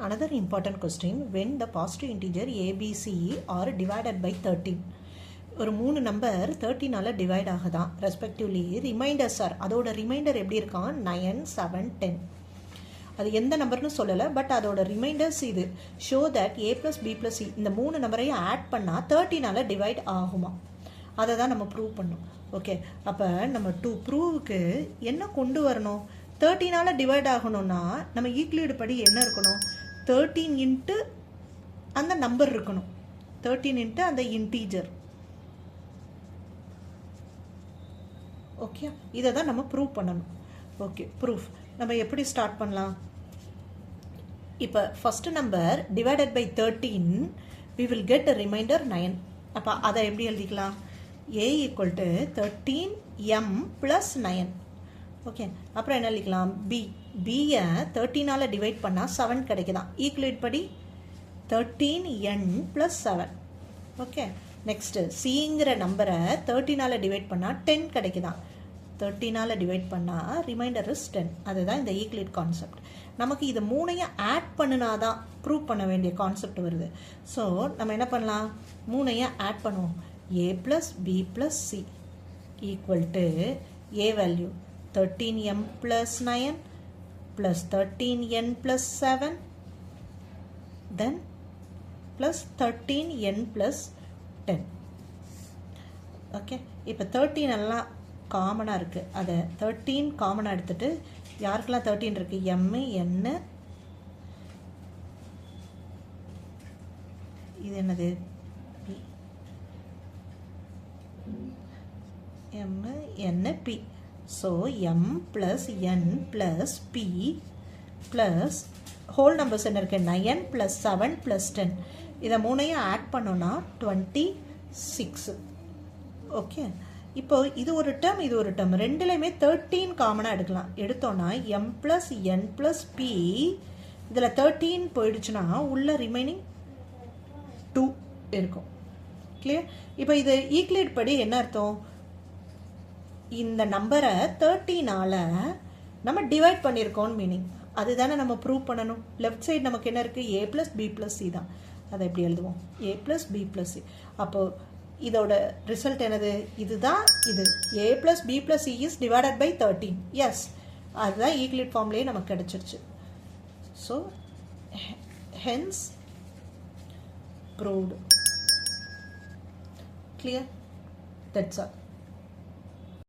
another important question. When the positive integer ABC are divided by 13, ஒரு 3 number 13ஆல் divide ஆகுதான் respectively remainders are, அதோட remainder எப்படி இருக்கான் 9, 7, 10. அது எந்த நம்பர்னு சொல்லலை, பட் அதோட ரிமைண்டர்ஸ் இது. Show that A + B + C இந்த 3 நம்பரையும் ஆட் பண்ணால் 13ஆல் டிவைட் ஆகுமா, அதை தான் நம்ம ப்ரூவ் பண்ணோம். ஓகே, அப்போ நம்ம டு ப்ரூவுக்கு என்ன கொண்டு வரணும்? 13ஆல் டிவைட் ஆகணும்னா நம்ம ஈக்லிடு படி என்ன இருக்கணும்? 13 இன்ட்டு அந்த நம்பர் இருக்கணும், 13 இன்ட்டு அந்த இன்டீஜர். ஓகே, இதை தான் நம்ம ப்ரூவ் பண்ணணும். ஓகே, ப்ரூஃப் நம்ம எப்படி ஸ்டார்ட் பண்ணலாம்? இப்போ first number divided by 13, we will get a remainder 9. அப்போ அதை எப்படி எழுதிக்கலாம்? A = 13m + 9. ஓகே, அப்புறம் என்ன எழுதிக்கலாம்? பியை 13ஆல் டிவைட் பண்ணால் 7 கிடைக்குதான். ஈக்குவேட் படி 13n + 7. ஓகே, நெக்ஸ்ட்டு சிங்கிற நம்பரை 13ஆல் டிவைட் பண்ணால் 10 கிடைக்குதான். 13ஆல் டிவைட் பண்ணால் ரிமைண்டர் இஸ் 10. அதுதான் இந்த ஈக்லிட் கான்செப்ட். நமக்கு இது 3ஐயும் ஆட் பண்ணினாதான் ப்ரூவ் பண்ண வேண்டிய கான்செப்ட் வருது. ஸோ நம்ம என்ன பண்ணலாம்? 3ஐயும் ஆட் பண்ணுவோம். A + B + C = A value 13m + 9 + 13n + 7 then plus 13n + 10. Okay, இப்போ 13 எல்லாம் காமனாக இருக்குது. அதை 13 காமனாக எடுத்துகிட்டு யாருக்கெல்லாம் 13 இருக்குது? M, N, இது என்னது? P, M, N, P. So M + N + P plus whole numbers என்ன இருக்குது? 9 + 7 + 10. இதை 3ஐயும் ஆட் பண்ணோன்னா 26. ஓகே, இப்போ இது ஒரு டேர்ம், இது ஒரு டேர்ம், ரெண்டுலேயுமே 13 காமனாக எடுக்கலாம். எடுத்தோன்னா M + N + P, இதில் 13 போயிடுச்சுன்னா உள்ள ரிமைனிங் 2 இருக்கும். கிளியர்? இப்போ இது ஈக்லிட் படி என்ன அர்த்தம்? இந்த நம்பரை 13ஆல் நம்ம டிவைட் பண்ணியிருக்கோம்னு மீனிங். அதுதானே நம்ம ப்ரூவ் பண்ணணும். லெஃப்ட் சைடு நமக்கு என்ன இருக்குது? A + B + C தான். அதை எப்படி எழுதுவோம்? A + B + C. அப்போது இதோட ரிசல்ட் என்னது? இதுதான். இது A + B + C is divided by 13. Yes, அதுதான் ஈக்லிட் ஃபார்ம்லேயே நமக்கு கிடச்சிருச்சு. So hence proved. Clear? That's all.